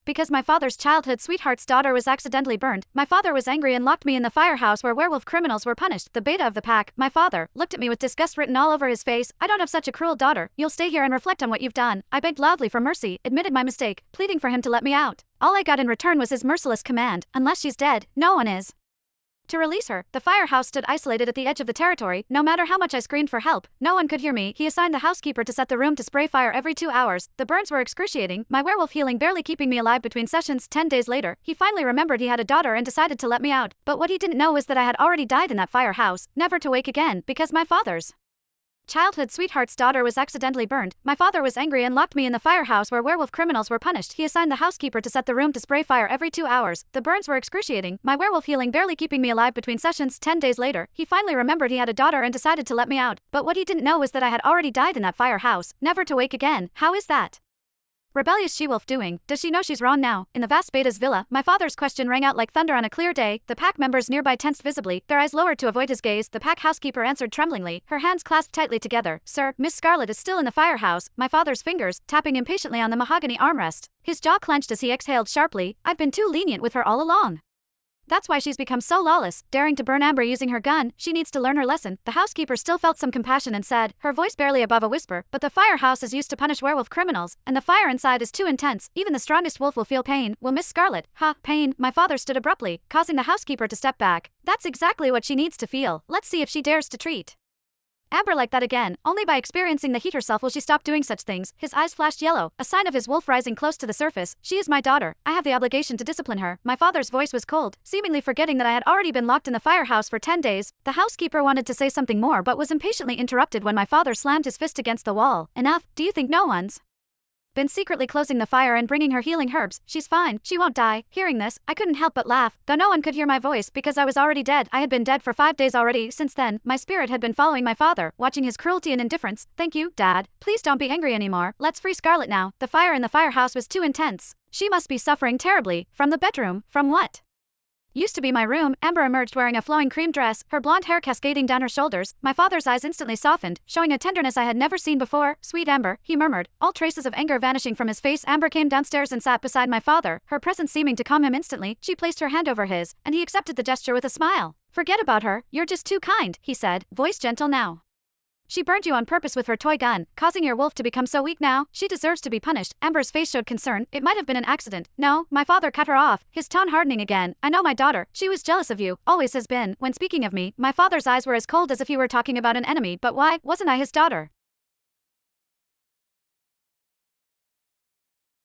Because my father's childhood sweetheart's daughter was accidentally burned, my father was angry and locked me in the firehouse where werewolf criminals were punished. The beta of the pack, my father, looked at me with disgust written all over his face. I don't have such a cruel daughter. You'll stay here and reflect on what you've done. I begged loudly for mercy, admitted my mistake, pleading for him to let me out. All I got in return was his merciless command, unless she's dead, no one is. To release her, the firehouse stood isolated at the edge of the territory. No matter how much I screamed for help, no one could hear me. He assigned the housekeeper to set the room to spray fire every 2 hours. The burns were excruciating, my werewolf healing barely keeping me alive between sessions. 10 days later, he finally remembered he had a daughter and decided to let me out. But what he didn't know was that I had already died in that firehouse, never to wake again, because my father's childhood sweetheart's daughter was accidentally burned. My father was angry and locked me in the firehouse where werewolf criminals were punished. He assigned the housekeeper to set the room to spray fire every 2 hours. The burns were excruciating, my werewolf healing barely keeping me alive between sessions. 10 days later, he finally remembered he had a daughter and decided to let me out. But what he didn't know was that I had already died in that firehouse, never to wake again. How is that rebellious she-wolf doing? Does she know she's wrong now? In the vast beta's villa, my father's question rang out like thunder on a clear day. The pack members nearby tensed visibly, their eyes lowered to avoid his gaze. The pack housekeeper answered tremblingly, her hands clasped tightly together. Sir, Miss Scarlet is still in the firehouse. My father's fingers, tapping impatiently on the mahogany armrest. His jaw clenched as he exhaled sharply. I've been too lenient with her all along. That's why she's become so lawless, daring to burn Amber using her gun. She needs to learn her lesson. The housekeeper still felt some compassion and said, her voice barely above a whisper, but the firehouse is used to punish werewolf criminals, and the fire inside is too intense. Even the strongest wolf will feel pain. Will Miss Scarlet? Pain? My father stood abruptly, causing the housekeeper to step back. That's exactly what she needs to feel. Let's see if she dares to treat Amber like that again. Only by experiencing the heat herself will she stop doing such things. His eyes flashed yellow, a sign of his wolf rising close to the surface. She is my daughter. I have the obligation to discipline her. My father's voice was cold, seemingly forgetting that I had already been locked in the firehouse for 10 days. The housekeeper wanted to say something more but was impatiently interrupted when my father slammed his fist against the wall. Enough. Do you think no one's been secretly closing the fire and bringing her healing herbs? She's fine. She won't die. Hearing this, I couldn't help but laugh, though no one could hear my voice because I was already dead. I had been dead for 5 days already. Since then, my spirit had been following my father, watching his cruelty and indifference. Thank you, Dad. Please don't be angry anymore. Let's free Scarlet now. The fire in the firehouse was too intense. She must be suffering terribly. From the bedroom. From what used to be my room, Amber emerged wearing a flowing cream dress, her blonde hair cascading down her shoulders. My father's eyes instantly softened, showing a tenderness I had never seen before. Sweet Amber, he murmured, all traces of anger vanishing from his face. Amber came downstairs and sat beside my father, her presence seeming to calm him instantly. She placed her hand over his, and he accepted the gesture with a smile. Forget about her, you're just too kind, he said, voice gentle now. She burned you on purpose with her toy gun, causing your wolf to become so weak now. She deserves to be punished. Amber's face showed concern. It might have been an accident. No, my father cut her off, his tone hardening again. I know my daughter. She was jealous of you, always has been. When speaking of me, my father's eyes were as cold as if he were talking about an enemy. But why? Wasn't I his daughter?